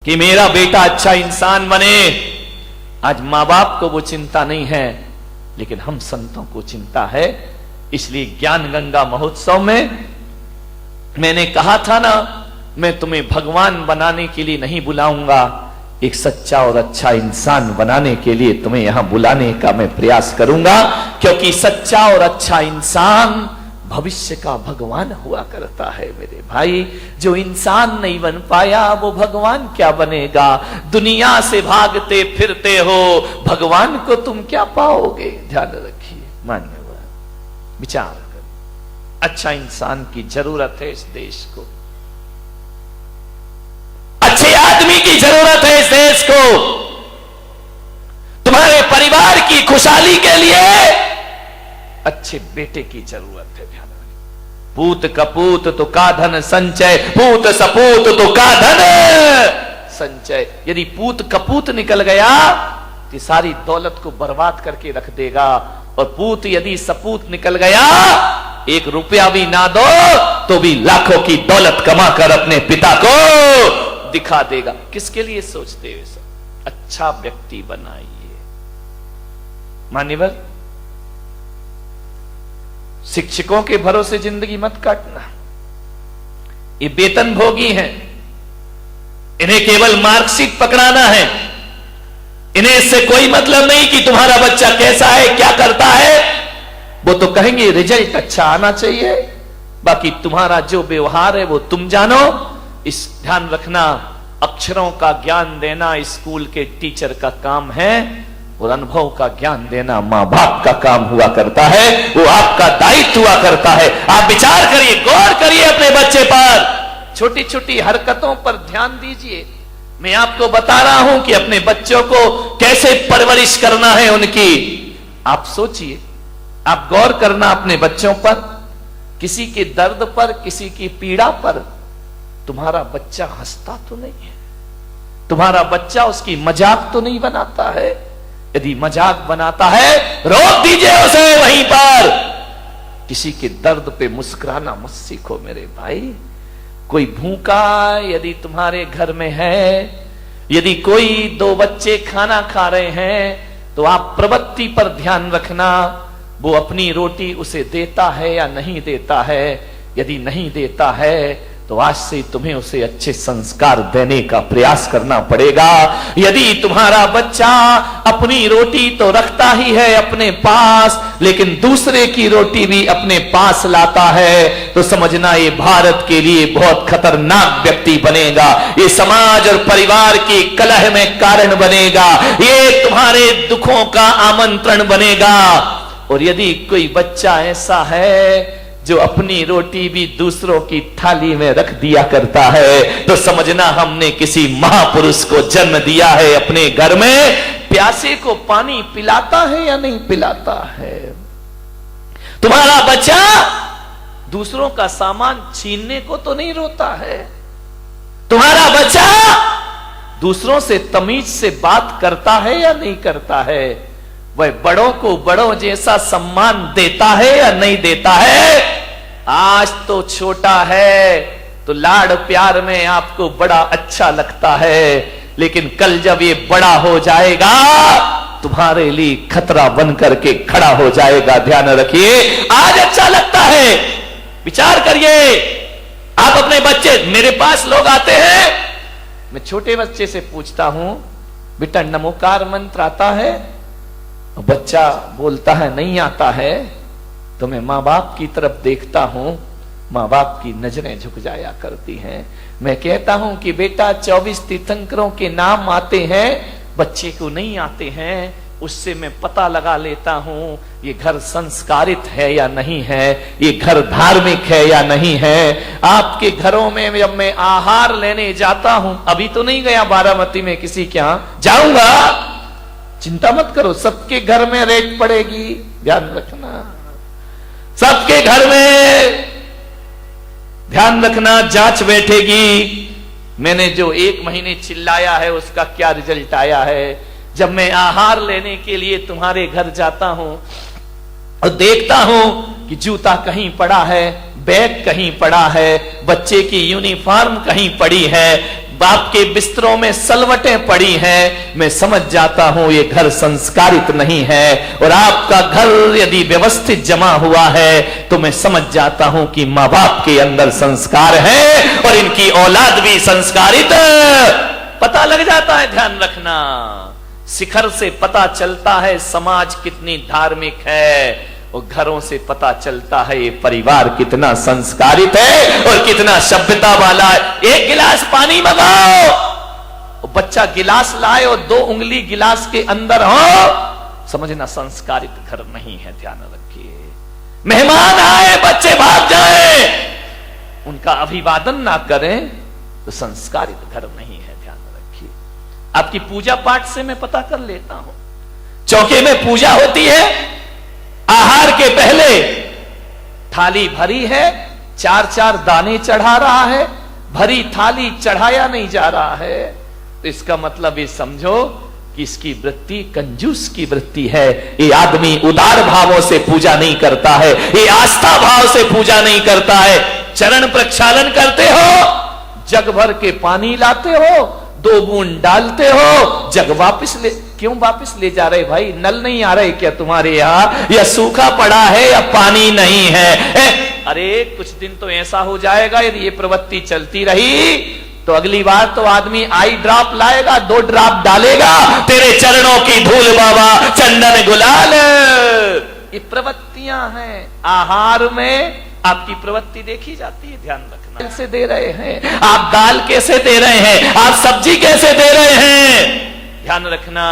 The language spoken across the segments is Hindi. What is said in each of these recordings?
कि मेरा बेटा अच्छा इंसान बने। आज मां बाप को वो चिंता नहीं है, लेकिन हम संतों को चिंता है। इसलिए ज्ञान गंगा महोत्सव में मैंने कहा था ना, मैं तुम्हें भगवान बनाने के लिए नहीं बुलाऊंगा, एक सच्चा और अच्छा इंसान बनाने के लिए तुम्हें यहां बुलाने का मैं प्रयास करूंगा। क्योंकि सच्चा और अच्छा इंसान भविष्य का भगवान हुआ करता है मेरे भाई। जो इंसान नहीं बन पाया वो भगवान क्या बनेगा। दुनिया से भागते फिरते हो, भगवान को तुम क्या पाओगे। ध्यान रखिए, मान्यवर, विचार कर। अच्छा इंसान की जरूरत है इस देश को, अच्छे आदमी की जरूरत है इस देश को। तुम्हारे परिवार की खुशहाली के लिए अच्छे बेटे की जरूरत है। ध्यान रखिए, पूत कपूत तो का धन संचय, पूत सपूत तो का धन संचय। यदि पूत कपूत निकल गया तो सारी दौलत को बर्बाद करके रख देगा, और पूत यदि सपूत निकल गया, एक रुपया भी ना दो तो भी लाखों की दौलत कमाकर अपने पिता को दिखा देगा। किसके लिए सोचते हो सब? अच्छा व्यक्ति बनाइए। मान्यवर, शिक्षकों के भरोसे जिंदगी मत काटना। ये वेतन भोगी हैं, इन्हें केवल मार्कशीट पकड़ाना है। इन्हें इससे कोई मतलब नहीं कि तुम्हारा बच्चा कैसा है, क्या करता है। वो तो कहेंगे रिजल्ट अच्छा आना चाहिए, बाकी तुम्हारा जो व्यवहार है वो तुम जानो। इस ध्यान रखना, अक्षरों का ज्ञान देना स्कूल के टीचर का काम है, और अनुभव का ज्ञान देना मां बाप का काम हुआ करता है। वो आपका दायित्व हुआ करता है। आप विचार करिए, गौर करिए अपने बच्चे पर, छोटी छोटी हरकतों पर ध्यान दीजिए। मैं आपको बता रहा हूं कि अपने बच्चों को कैसे परवरिश करना है उनकी। आप सोचिए, आप गौर करना अपने बच्चों पर, किसी के दर्द पर, किसी की पीड़ा पर तुम्हारा बच्चा हंसता तो नहीं है, तुम्हारा बच्चा उसकी मजाक तो नहीं बनाता है। यदि मजाक बनाता है, रोक दीजिए उसे वहीं पर। किसी के दर्द पे मुस्कुराना मत सीखो मेरे भाई। कोई भूखा यदि तुम्हारे घर में है, यदि कोई दो बच्चे खाना खा रहे हैं, तो आप प्रवृत्ति पर ध्यान रखना, वो अपनी रोटी उसे देता है या नहीं देता है। यदि नहीं देता है तो आज से तुम्हें उसे अच्छे संस्कार देने का प्रयास करना पड़ेगा। यदि तुम्हारा बच्चा अपनी रोटी तो रखता ही है अपने पास, लेकिन दूसरे की रोटी भी अपने पास लाता है, तो समझना ये भारत के लिए बहुत खतरनाक व्यक्ति बनेगा। ये समाज और परिवार की कलह में कारण बनेगा। ये तुम्हारे दुखों का आमंत्रण बनेगा। और यदि कोई बच्चा ऐसा है जो अपनी रोटी भी दूसरों की थाली में रख दिया करता है, तो समझना हमने किसी महापुरुष को जन्म दिया है अपने घर में। प्यासे को पानी पिलाता है या नहीं पिलाता है। तुम्हारा बच्चा दूसरों का सामान छीनने को तो नहीं रोता है। तुम्हारा बच्चा दूसरों से तमीज से बात करता है या नहीं करता है। वह बड़ों को बड़ों जैसा सम्मान देता है या नहीं देता है। आज तो छोटा है तो लाड़ प्यार में आपको बड़ा अच्छा लगता है, लेकिन कल जब ये बड़ा हो जाएगा तुम्हारे लिए खतरा बन करके खड़ा हो जाएगा। ध्यान रखिए, आज अच्छा लगता है। विचार करिए, आप अपने बच्चे, मेरे पास लोग आते हैं, मैं छोटे बच्चे से पूछता हूं, बेटा नमोकार मंत्र आता है? बच्चा बोलता है नहीं आता है। तो मैं माँ बाप की तरफ देखता हूं, माँ बाप की नजरें झुक जाया करती हैं। मैं कहता हूं कि बेटा 24 तीर्थंकरों के नाम आते हैं, बच्चे को नहीं आते हैं। उससे मैं पता लगा लेता हूं ये घर संस्कारित है या नहीं है, ये घर धार्मिक है या नहीं है। आपके घरों में जब मैं आहार लेने जाता हूं, अभी तो नहीं गया बारामती में किसी के यहां, जाऊंगा, चिंता मत करो, सबके घर में रेट पड़ेगी। ध्यान रखना, सबके घर में ध्यान रखना, जांच बैठेगी। मैंने जो 1 महीने चिल्लाया है उसका क्या रिजल्ट आया है। जब मैं आहार लेने के लिए तुम्हारे घर जाता हूं और देखता हूं कि जूता कहीं पड़ा है, बैग कहीं पड़ा है, बच्चे की यूनिफॉर्म कहीं पड़ी है, आपके बिस्तरों में सलवटें पड़ी हैं, मैं समझ जाता हूं ये घर संस्कारित नहीं है। और आपका घर यदि व्यवस्थित जमा हुआ है तो मैं समझ जाता हूं कि मां बाप के अंदर संस्कार है और इनकी औलाद भी संस्कारित पता लग जाता है। ध्यान रखना, शिखर से पता चलता है समाज कितनी धार्मिक है, और घरों से पता चलता है ये परिवार कितना संस्कारित है और कितना सभ्यता वाला है। एक गिलास पानी मंगाओ, बच्चा गिलास लाए और 2 उंगली गिलास के अंदर हो, समझना संस्कारित घर नहीं है। ध्यान रखिए, मेहमान आए बच्चे भाग जाए, उनका अभिवादन ना करें तो संस्कारित घर नहीं है। ध्यान रखिए, आपकी पूजा पाठ से मैं पता कर लेता हूं। चौके में पूजा होती है, आहार के पहले थाली भरी है, 4-4 दाने चढ़ा रहा है, भरी थाली चढ़ाया नहीं जा रहा है, तो इसका मतलब ये समझो कि इसकी वृत्ति कंजूस की वृत्ति है। ये आदमी उदार भावों से पूजा नहीं करता है, ये आस्था भाव से पूजा नहीं करता है। चरण प्रक्षालन करते हो, जग भर के पानी लाते हो, 2 बूंद डालते हो, जग वापस ले, क्यों वापस ले जा रहे भाई? नल नहीं आ रहे क्या तुम्हारे यहां, या सूखा पड़ा है या पानी नहीं है? अरे कुछ दिन तो ऐसा हो जाएगा यदि ये प्रवृत्ति चलती रही तो अगली बार तो आदमी आई ड्रॉप लाएगा, 2 ड्रॉप डालेगा, तेरे चरणों की धूल बाबा चंदन गुलाल। ये प्रवृत्तियां हैं, आहार में आपकी प्रवृत्ति देखी जाती है। ध्यान रखना, कैसे दे रहे हैं आप, दाल कैसे दे रहे हैं आप, सब्जी कैसे दे रहे हैं। ध्यान रखना,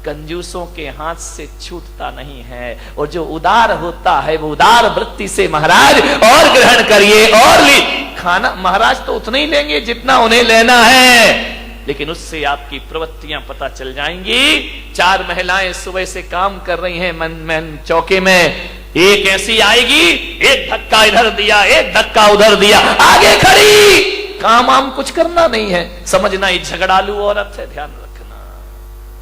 कंजूसों के हाथ से छूटता नहीं है, और जो उदार होता है वो उदार वृत्ति से महाराज और ग्रहण करिए और ली। खाना महाराज तो उतना ही लेंगे जितना उन्हें लेना है, लेकिन उससे आपकी प्रवृत्तियां पता चल जाएंगी। 4 महिलाएं सुबह से काम कर रही हैं मन चौके में, एक ऐसी आएगी, एक धक्का इधर दिया, एक धक्का उधर दिया, आगे खड़ी, काम आम कुछ करना नहीं है, समझना ये झगड़ालू औरत है। ध्यान रखना,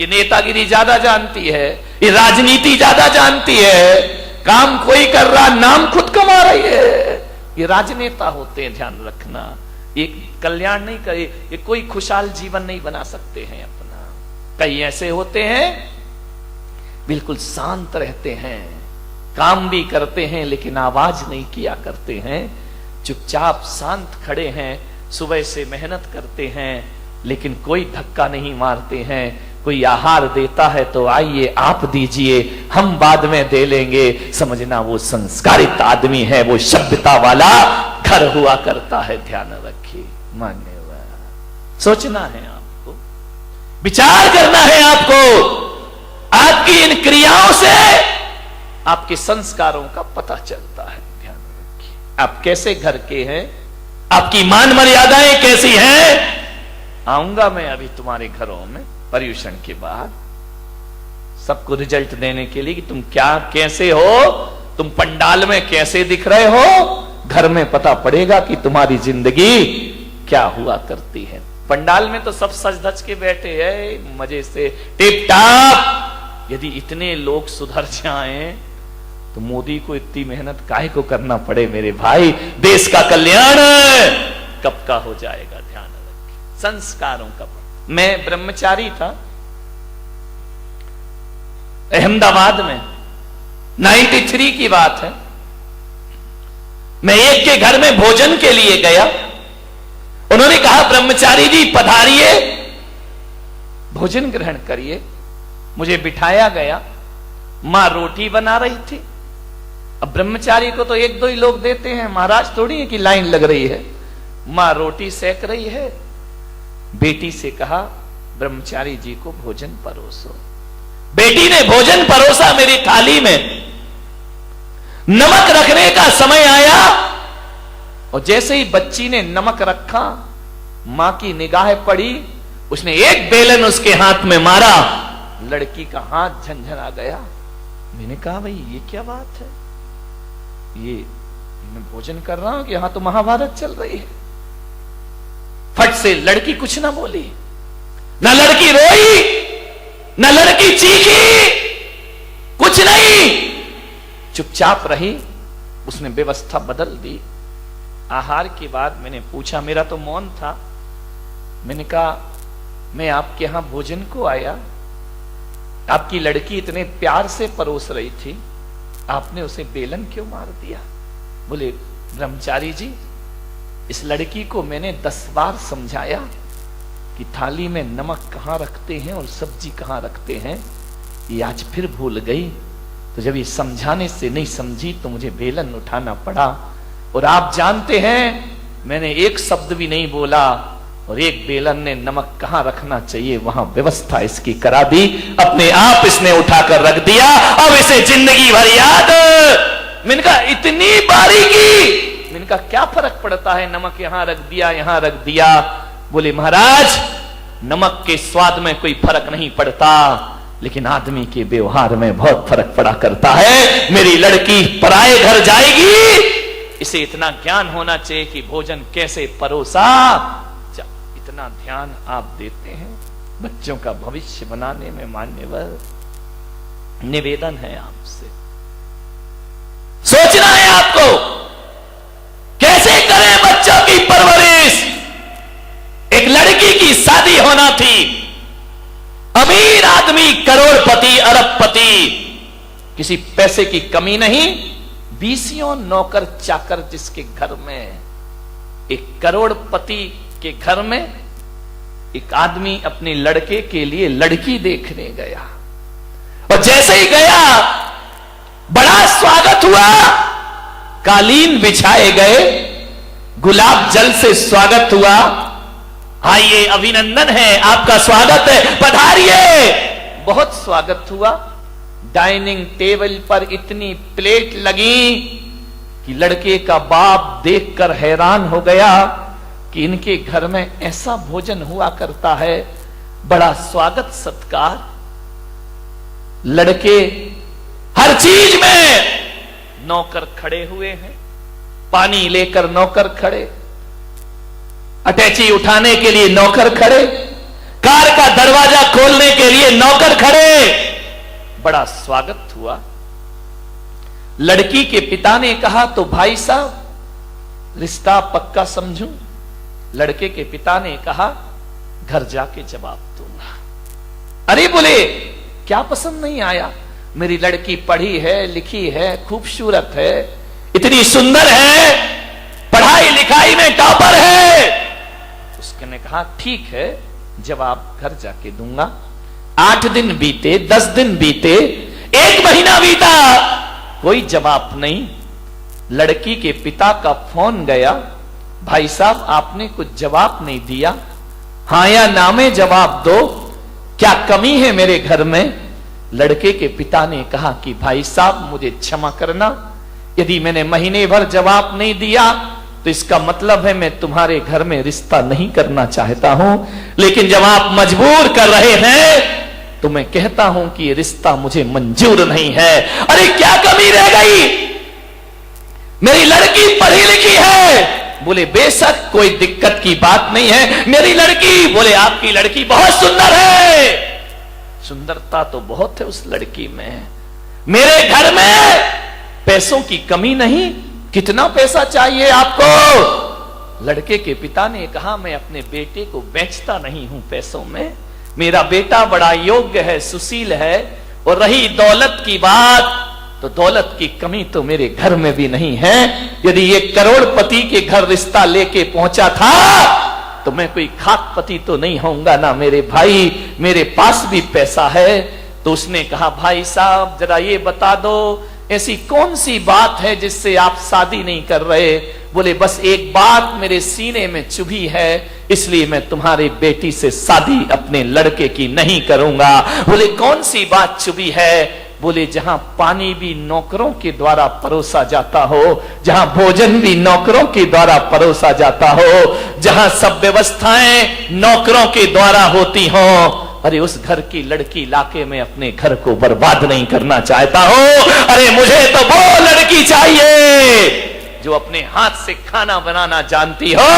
ये नेतागिरी ज्यादा जानती है, ये राजनीति ज्यादा जानती है, काम कोई कर रहा, नाम खुद कमा रही है, ये राजनेता होते हैं। ध्यान रखना, ये कल्याण नहीं करे, ये कोई खुशहाल जीवन नहीं बना सकते हैं अपना। कई ऐसे होते हैं बिल्कुल शांत रहते हैं, काम भी करते हैं लेकिन आवाज नहीं किया करते हैं, चुपचाप शांत खड़े हैं, सुबह से मेहनत करते हैं लेकिन कोई धक्का नहीं मारते हैं। कोई आहार देता है तो आइए आप दीजिए, हम बाद में दे लेंगे, समझना वो संस्कारित आदमी है, वो सभ्यता वाला घर हुआ करता है। ध्यान रखिए, मान्यवर, सोचना है आपको, विचार करना है आपको, आपकी इन क्रियाओं से आपके संस्कारों का पता चलता है। ध्यान रखिए, आप कैसे घर के हैं, आपकी मान मर्यादाएं कैसी हैं। आऊंगा मैं अभी तुम्हारे घरों में पर्यूषण के बाद, सबको रिजल्ट देने के लिए कि तुम क्या कैसे हो, तुम पंडाल में कैसे दिख रहे हो, घर में पता पड़ेगा कि तुम्हारी जिंदगी क्या हुआ करती है। पंडाल में तो सब सज धज के बैठे हैं मजे से टिप टाप। यदि इतने लोग सुधर जाएं तो मोदी को इतनी मेहनत काहे को करना पड़े मेरे भाई, देश का कल्याण कब का हो जाएगा। ध्यान रखिए, संस्कारों का। मैं ब्रह्मचारी था अहमदाबाद में, 93 की बात है। मैं एक के घर में भोजन के लिए गया, उन्होंने कहा ब्रह्मचारी जी पधारिए, भोजन ग्रहण करिए। मुझे बिठाया गया, मां रोटी बना रही थी। अब ब्रह्मचारी को तो 1-2 ही लोग देते हैं, महाराज थोड़ी है कि लाइन लग रही है। मां रोटी सेक रही है, बेटी से कहा ब्रह्मचारी जी को भोजन परोसो। बेटी ने भोजन परोसा मेरी थाली में। नमक रखने का समय आया और जैसे ही बच्ची ने नमक रखा, मां की निगाह पड़ी, उसने एक बेलन उसके हाथ में मारा, लड़की का हाथ झंझना गया। मैंने कहा भाई ये क्या बात है, ये मैं भोजन कर रहा हूं कि यहां तो महाभारत चल रही है। फट से लड़की कुछ ना बोली, ना लड़की रोई, ना लड़की चीखी, कुछ नहीं, चुपचाप रही। उसने व्यवस्था बदल दी। आहार के बाद मैंने पूछा, मेरा तो मौन था, मैंने कहा मैं आपके यहां भोजन को आया, आपकी लड़की इतने प्यार से परोस रही थी, आपने उसे बेलन क्यों मार दिया? बोले ब्रह्मचारी जी, इस लड़की को मैंने 10 बार समझाया कि थाली में नमक कहां रखते हैं और सब्जी कहां रखते हैं, ये आज फिर भूल गई। तो जब ये समझाने से नहीं समझी तो मुझे बेलन उठाना पड़ा। और आप जानते हैं मैंने एक शब्द भी नहीं बोला और एक बेलन ने नमक कहां रखना चाहिए वहां व्यवस्था इसकी करा दी, अपने आप इसने उठाकर रख दिया। अब इसे जिंदगी भर याद। मैंने कहा इतनी बारीकी, मैंने कहा क्या फर्क पड़ता है, नमक यहां रख दिया यहां रख दिया। बोले महाराज नमक के स्वाद में कोई फर्क नहीं पड़ता, लेकिन आदमी के व्यवहार में बहुत फर्क पड़ा करता है। मेरी लड़की पराये घर जाएगी, इसे इतना ज्ञान होना चाहिए कि भोजन कैसे परोसा। इतना ध्यान आप देते हैं बच्चों का भविष्य बनाने में। मान्यवर निवेदन है आपसे, सोचना है आपको कैसे करें बच्चों की परवरिश। एक लड़की की शादी होना थी, अमीर आदमी, करोड़पति, अरबपति, किसी पैसे की कमी नहीं, 20 नौकर चाकर जिसके घर में, एक करोड़पति के घर में एक आदमी अपने लड़के के लिए लड़की देखने गया। और जैसे ही गया बड़ा स्वागत हुआ, कालीन बिछाए गए, गुलाब जल से स्वागत हुआ। आइए अभिनंदन है, आपका स्वागत है, पधारिए। बहुत स्वागत हुआ। डाइनिंग टेबल पर इतनी प्लेट लगी कि लड़के का बाप देखकर हैरान हो गया कि इनके घर में ऐसा भोजन हुआ करता है, बड़ा स्वागत सत्कार। लड़के हर चीज में, नौकर खड़े हुए हैं, पानी लेकर नौकर खड़े, अटैची उठाने के लिए नौकर खड़े, कार का दरवाजा खोलने के लिए नौकर खड़े। बड़ा स्वागत हुआ। लड़की के पिता ने कहा तो भाई साहब रिश्ता पक्का समझूं। लड़के के पिता ने कहा घर जाके जवाब दूंगा। अरे बोले क्या पसंद नहीं आया? मेरी लड़की पढ़ी है, लिखी है, खूबसूरत है, इतनी सुंदर है, पढ़ाई लिखाई में टॉपर है। उसने कहा ठीक है, जवाब घर जाके दूंगा। 8 दिन बीते, 10 दिन बीते, 1 महीना बीता, कोई जवाब नहीं। लड़की के पिता का फोन गया, भाई साहब आपने कुछ जवाब नहीं दिया, हां या ना में जवाब दो, क्या कमी है मेरे घर में? लड़के के पिता ने कहा कि भाई साहब मुझे क्षमा करना, यदि मैंने महीने भर जवाब नहीं दिया तो इसका मतलब है मैं तुम्हारे घर में रिश्ता नहीं करना चाहता हूं, लेकिन जब आप मजबूर कर रहे हैं तो मैं कहता हूं कि ये रिश्ता मुझे मंजूर नहीं है। अरे क्या कमी रह गई? मेरी लड़की पढ़ी लिखी है। बोले बेशक कोई दिक्कत की बात नहीं है, मेरी लड़की, बोले आपकी लड़की बहुत सुंदर है। सुंदरता तो बहुत है उस लड़की में। मेरे घर में पैसों की कमी नहीं, कितना पैसा चाहिए आपको? लड़के के पिता ने कहा मैं अपने बेटे को बेचता नहीं हूं पैसों में, मेरा बेटा बड़ा योग्य है, सुशील है। और रही दौलत की बात, तो दौलत की कमी तो मेरे घर में भी नहीं है। यदि ये करोड़पति के घर रिश्ता लेके पहुंचा था तो मैं कोई खाकपति तो नहीं होऊंगा ना मेरे भाई, मेरे पास भी पैसा है। तो उसने कहा भाई साहब जरा ये बता दो ऐसी कौन सी बात है जिससे आप शादी नहीं कर रहे? बोले बस एक बात मेरे सीने में चुभी है, इसलिए मैं तुम्हारी बेटी से शादी अपने लड़के की नहीं करूंगा। बोले कौन सी बात चुभी है? बोले जहां पानी भी नौकरों के द्वारा परोसा जाता हो, जहां भोजन भी नौकरों के द्वारा परोसा जाता हो, जहां सब व्यवस्थाएं नौकरों के द्वारा होती हो, अरे उस घर की लड़की लाके मैं अपने घर को बर्बाद नहीं करना चाहता हूं। अरे मुझे तो वो लड़की चाहिए जो अपने हाथ से खाना बनाना जानती हो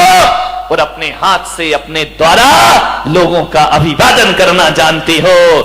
और अपने हाथ से अपने द्वारा लोगों का अभिवादन करना जानती हो।